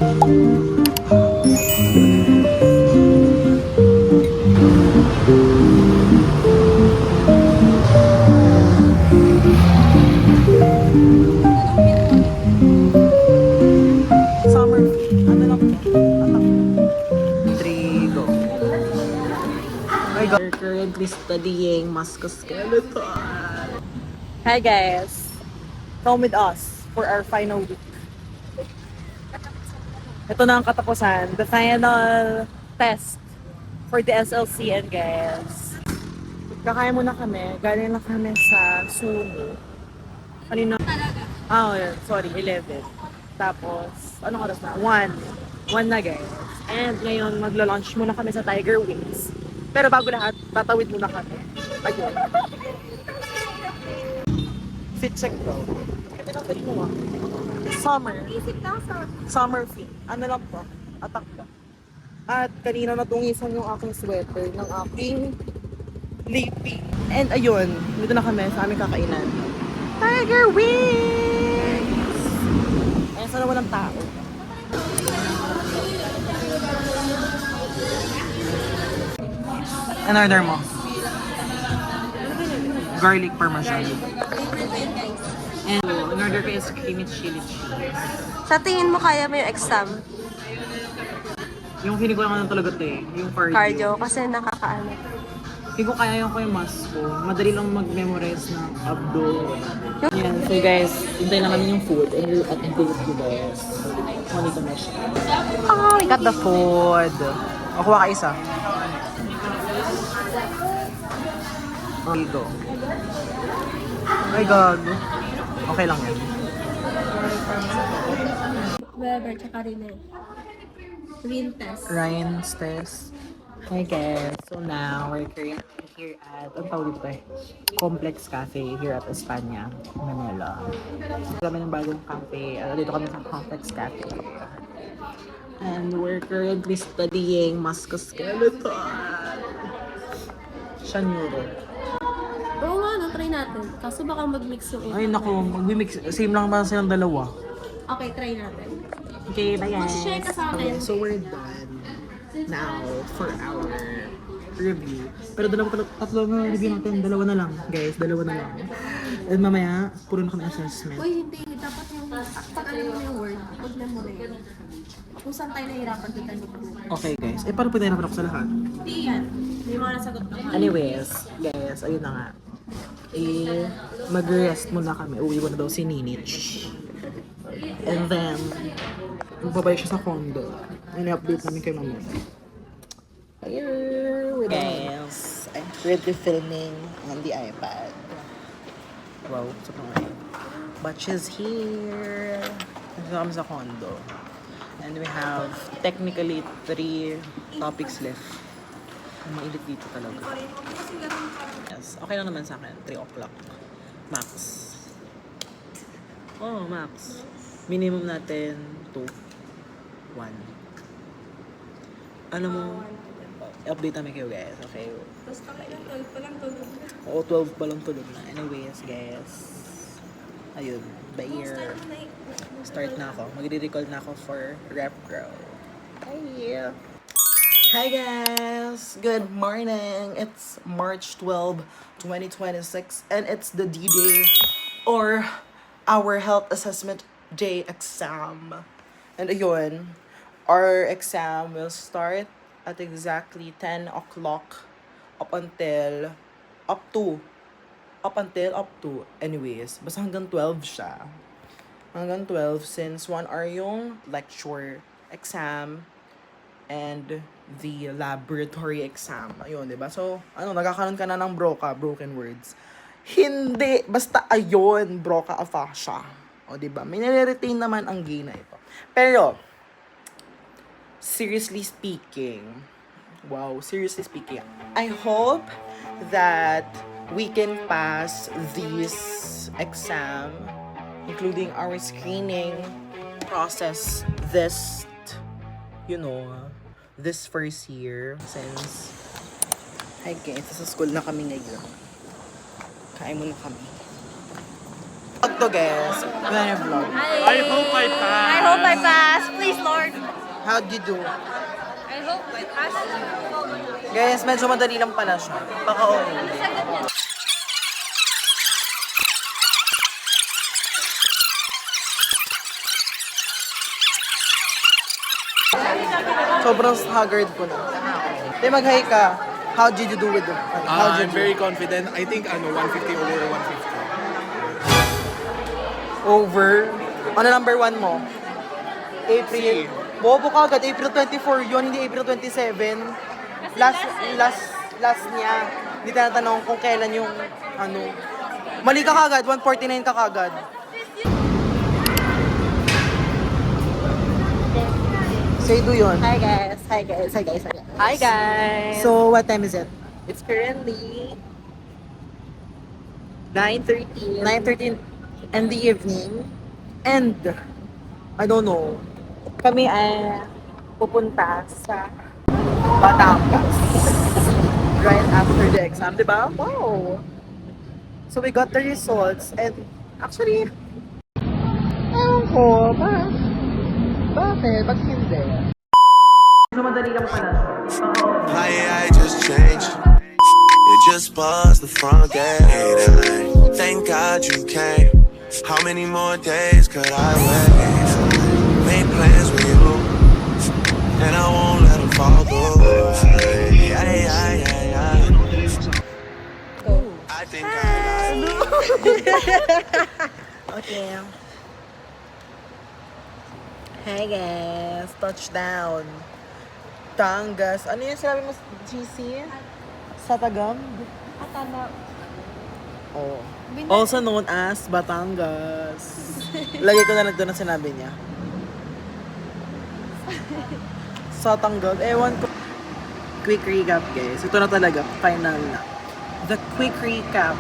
Summer fee. Ano lang to? Atak. 3, go. We're currently studying musculoskeletal. Hi guys. Come with us for our final week. Ito na ang katapusan. The final test for the SLCN guys. Kakain muna kami. Galing lang kami sa Sumo. Kanina? Ah, oh, yeah. Sorry, 11. Tapos, anong oras na? 1. 1 na guys. And ngayon, maglo-lunch muna kami sa Tiger Wings. Pero bago lahat, tatawid muna kami. Ayun. Fit check bro. Ito mo ah. Summer. Summer fee. Ano lang to? Atak ba? At kanina natungisan yung aking sweater ng aking lippy. And ayun, dito na kami sa aming kakainan. Tiger Wings! Ayan, sana walang tao. Ano order mo? Garlic parmesan. And an order ko is creamy chili cheese. Sa tingin mo kaya mo yung exam? Yung feeling ko naman talaga ito eh. Yung cardio. Cardio? Kasi nakakaano. Feeling ko kaya yung mas ko. Madali lang mag-memorize ng abdo. Yan. So guys, hintayin lang namin yung food. And we're at the food guys. Money ko na siya. Oh, we got the food. O, kuha ka isa. Okay, go. Oh my God. Okay lang yan. Weber, tsaka rin eh. Real test. Ryan's test. Hi guys. So now, we're currently here at, ang tawag dito eh? Complex Cafe here at Espanya, Manila. Kami ng bagong cafe. Dito kami sa Complex Cafe. And we're currently studying musculoskeletal. Siya neuro. Oo nga, try natin. Kaso baka mag-mix yung Ay naku, mag-mix. Same lang ba silang dalawa? Okay, try natin. Okay, bye guys. Mag-share ka sa akin. Okay, so we're done now for our review. Pero tatlo na review natin. Dalawa na lang, guys. Dalawa na lang. And mamaya, puro na kami assessment. Uy, hindi. Dapat yung pag-alin mo yung word, mag-memory. Kung saan tayo nahirapan kita nito. Okay, guys. Eh, paano pinahirapan ako sa lahat? Hindi yan. May mga nasagot na. Anyways, guys, ayun na nga. Eh, mag-rest muna kami. Uwi ko na daw si Ninich. And then, magbabalik siya sa condo. Ini-update namin kay Mama. Guys, I'm currently filming on the iPad. Wow, sobrang ngayon. Batch is here. Nandito kami sa condo. And we have technically 3 topics left. Ang mainit dito talaga. Yes, okay lang naman sa akin. 3 o'clock. Max. Oh, max. Minimum natin 2. 1. Ano mo? Update namin kayo guys. Okay. Basta kayo, 12 pa lang tulog na. Oo, 12 pa lang tulog na. Anyways, guys. Ayun. The year. Start na ako. Magre-recall na ako for Rep Grow. Hi! Hi guys! Good morning! It's March 12, 2026 and it's the D-Day or our Health Assessment Day exam. And ayun, our exam will start at exactly 10 o'clock up to anyways, basta hanggang 12 siya. Hanggang 12 since 1 hour yung lecture exam and the laboratory exam. Ayun, diba? So, nagkakaroon ka na ng broken words. Hindi, basta ayun, broca aphasia. O, diba? May nare-retain naman ang gay na ito. Pero, seriously speaking, I hope that we can pass this exam, including our screening process this first year since hi guys, sa school na kami ngayon. Kain muna kami. to, guys. When I vlog. I hope I pass. I hope I pass. Please, Lord. How'd you do? I hope I pass. Guys, medyo madali lang pala siya. Baka okay. Sobrang haggard ko na. Di mag-hi ka. How did you do with it? How did I'm very confident. I think 150 over 150. Over? Ano number 1 mo? April. Bobo ka agad. April 24 yun, hindi April 27. Last niya. Hindi tinatanong kung kailan yung ano. Mali ka kagad. 149 ka kagad. Say do yun. Hi guys. Hi guys. Hi guys. Hi guys. So, what time is it? It's currently 9:13. 9:13 in the evening. And, I don't know, kami ay pupunta sa Batangas. Right after the exam, di ba? Wow! So, we got the results and actually, ewan ko, bakit? Ba't hindi? So, madali lang pala. I just changed. You just buzzed the front gate. Thank God you came. How many more days could I wait? Made plans with you, and I won't let them fall through. I think I Okay. Hey guys, touchdown. Tangas. Ano yung sinabi mo, GC? Sa Tagam? Atana. Oh. Also known as Batangas. Lagay ko na lang doon ang sinabi niya. Sa Tanggol. Ewan ko. Quick recap guys. Ito na talaga. Final na. The quick recap.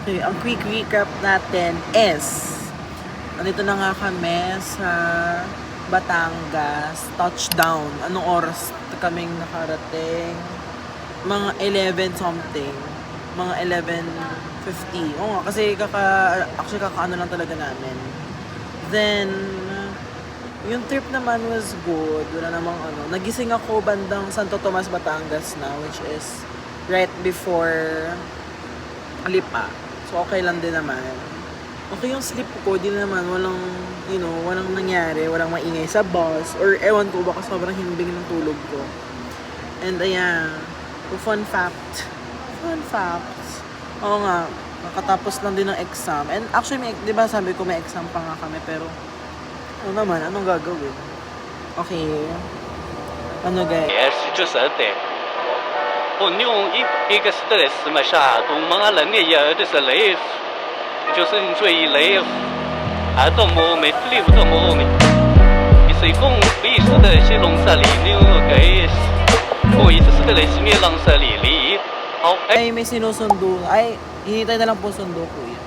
Okay, ang quick recap natin is andito na nga kami sa Batangas. Touchdown. Anong oras kaming nakarating? Mga 11 something. Mga 11:50. Oo nga, kasi kakaano lang talaga namin. Then, yung trip naman was good. Wala namang ano. Nagising ako bandang Santo Tomas, Batangas na, which is right before Lipa. So, okay lang din naman. Okay yung sleep ko, di naman, walang nangyari, walang maingay sa bus, or ewan ko, baka sobrang himbing ng tulog ko. And ayan, fun fact, oo nga, nakatapos lang din ng exam. And actually, di ba sabi ko may exam pa nga kami, pero ano naman, anong gagawin? Okay, ano guys? 也是就是的，我用一个是的是嘛啥，都忙了那也的是累，就是你说一累，啊到么没累不到么没，你是讲一时的是龙山里那个，我一直是的来是面龙山里里，好哎。 Ay, may sinusundo. Ay, hinintay na lang po sundo, kuya.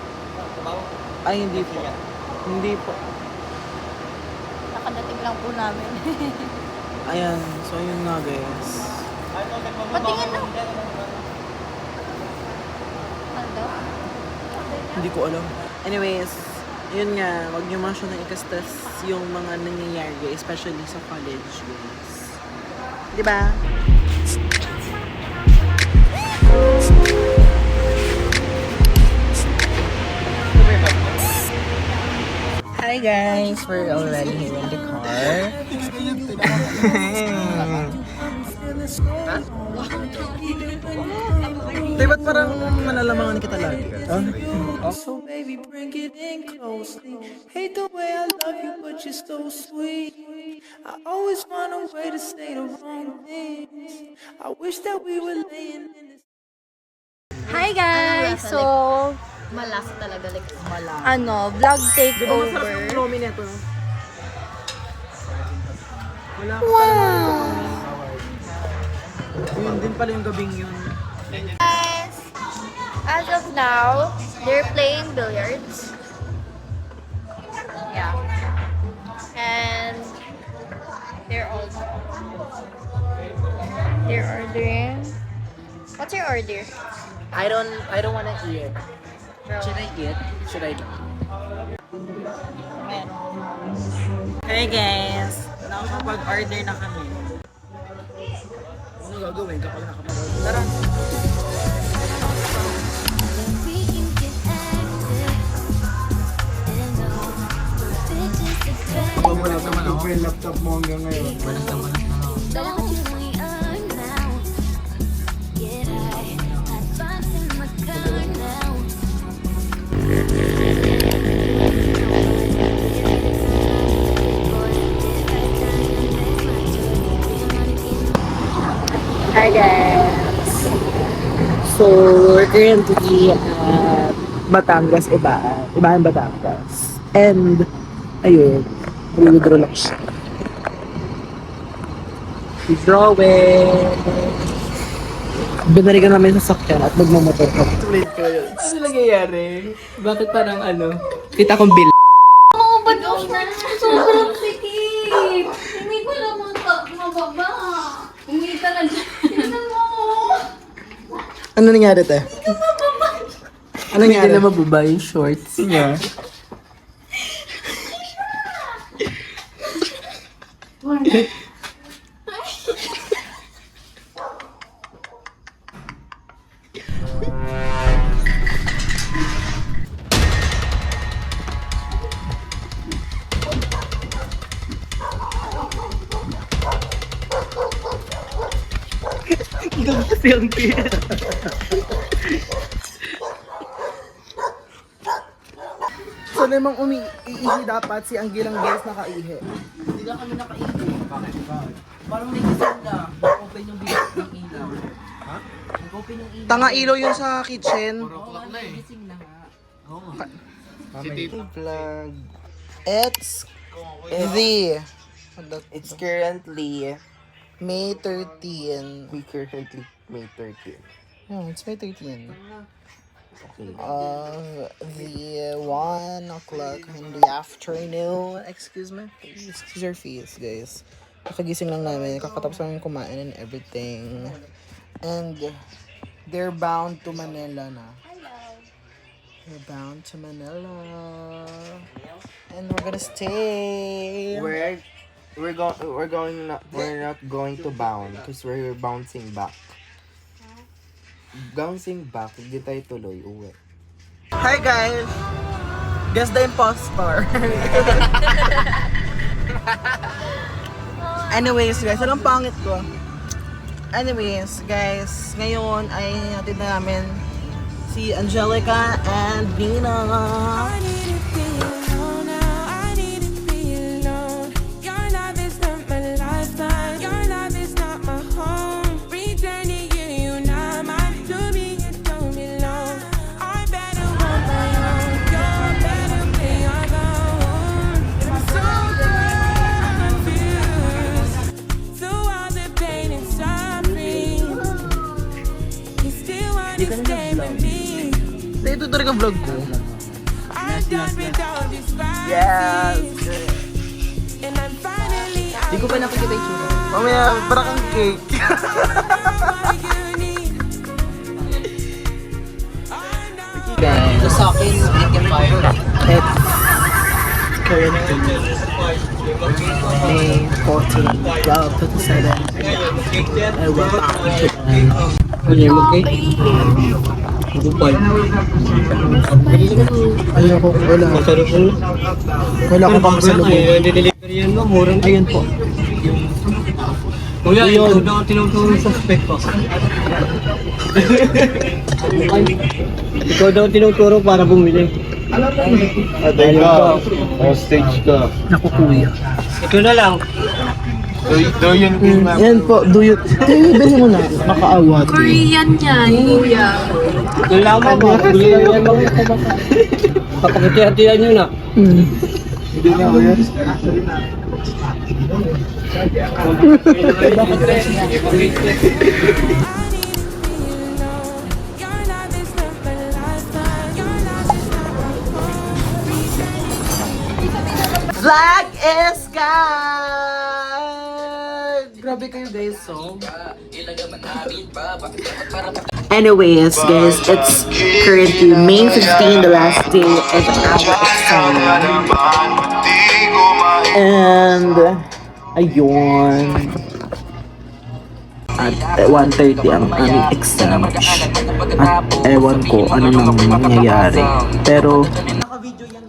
Ay, hindi po. Hindi po. Nakadating lang po namin. Ayan, so yun nga guys. Patingin na. Ano? Hindi ko alam. Anyways, yun nga, wag niyo masyadong ikastas yung mga nangyayari, especially sa college, guys. Diba? Hi guys, we're already here in the car. Diba parang malalamangan kita lagi? So baby, bring it in closely. Hate the way I love you, but you're so sweet. I always find a way to say the wrong things. I wish that we were laying in this. Hi guys! So, Malasa talaga, like, vlog Diba masarap yung takeover. lomi nito? Wala ka Wow! Yun din pala yung gabing yun. Guys, as of now, they're playing billiards. Yeah. And they're ordering. What's your order? I don't wanna eat. Should I eat? Should I not? Hey guys! Nakakapag-order na kami. Ano gagawin kapag nakapag-order? Tara! Wala naman ako. Yung laptop mo hanggang ngayon. Hi guys! So, we're currently at Batangas, Ibaan, Batangas. And, ayun, mag-withdraw lang siya. Withdrawing! Binarigan namin sa sakyan at magmamotor kami. Tulit ko yun. Ano nangyayari? Bakit parang ano? Kita kong bil... Oh, ba't sobrang sikip? Hindi ko lang mababa. Hindi ka na dyan. Tignan mo. Ano nangyari, te? Hindi ka mababa. Ano nangyari? Hindi na mababa yung shorts niya. Kasi ang kid. So namang umiihi dapat si Anggi lang guys nakaihi. Hindi na kami nakaihi. Bakit? Parang nagising na. Open yung bilis ng ilaw. Ha? Open yung ilaw. Tanga ilaw yun sa kitchen. Nagising na nga. Oo. Vlog. It's currently May 13. We currently May 13. No, it's May 13. Okay. The 1 o'clock in the afternoon. Excuse me? Excuse your face, guys. Nakagising lang namin. Kakatapos namin kumain and everything. And they're bound to Manila na. They're bound to Manila. And we're gonna stay. We're not going to bound because we're bouncing back. Bouncing back, hindi tayo tuloy uwi. Hi guys! Guess the impostor. Anyways guys, anong pangit ko? Anyways guys, ngayon ay hatid na namin si Angelica and Nina. I need to be alone now. I need to be alone. Your love is not my lifeline. Your love is not my home. Returning you not mine. To me, you don't belong. I better want my own. You better pay your own. I'm so confused. Through all the pain and suffering, you still want to stay with me. Ito talaga vlog ko. I'm done with all this Yes! and I'm finally out. Hindi ko pa nakikita yung tsura. Mamaya, parang kang cake. Ito sa akin, it's currently May 14, 12:57. I went back to Ayoko, wala. Wala ko pang salubong. Delivery mo, murang Ayun po. Kuya, ikaw daw ang tinuturo sa spec ko. Ikaw daw ang tinuturo para bumili. Atay ka, hostage ka. Naku kuya. Ito na lang. Do yun king ma'am. Yan po, do you... Bilhin mo na, makaawa. Korean yan, kuya. Ito lang mo, yan mo. Papakiti-hatihan nyo na. Hindi na ako yun. Vlog is gone! Grabe kayo guys, so... Anyways, guys, it's currently May 15, the last day of our exam. And, ayun. At 1:30 ang aming exam. At ewan ko ano nang mangyayari. Pero, naka-video yan